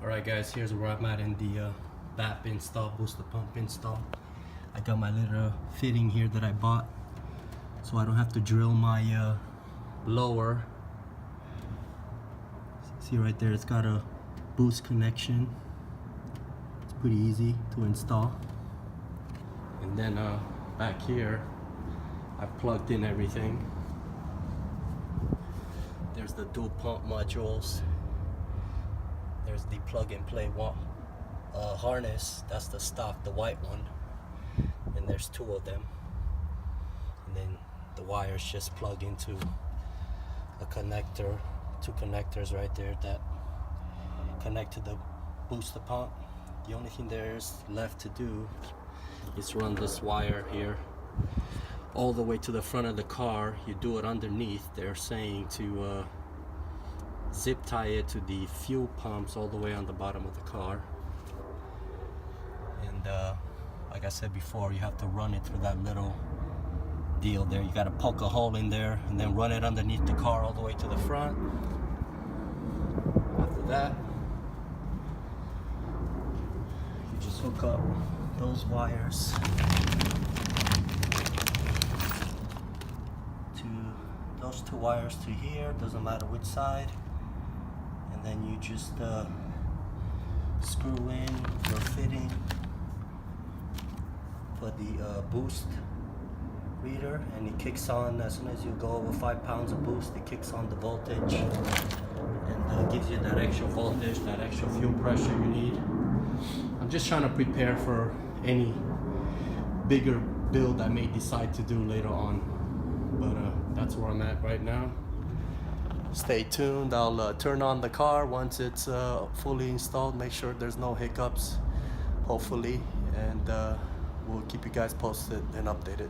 Alright guys, here's where I'm at in the BAP install, booster pump install. I got my little fitting here that I bought so I don't have to drill my blower. See right there, it's got a boost connection. It's pretty easy to install. And then back here, I plugged in everything. There's the dual pump modules. There's the plug-and-play harness. That's the stock, the white one. And there's two of them. And then the wires just plug into a connector, two connectors right there that connect to the booster pump. The only thing there's left to do is run this wire here all the way to the front of the car. You do it underneath. They're saying to zip tie it to the fuel pumps all the way on the bottom of the car. And like I said before, you have to run it through that little deal there. You got to poke a hole in there and then run it underneath the car all the way to the front. After that, you just hook up those wires to those two wires to here, doesn't matter which side, and then you just screw in your fitting for the boost reader, and it kicks on as soon as you go over 5 pounds of boost. It kicks on the voltage and gives you that extra voltage, that extra fuel pressure you need. I'm just trying to prepare for any bigger build I may decide to do later on, but that's where I'm at right now. Stay tuned. I'll turn on the car once it's fully installed, make sure there's no hiccups, hopefully, and we'll keep you guys posted and updated.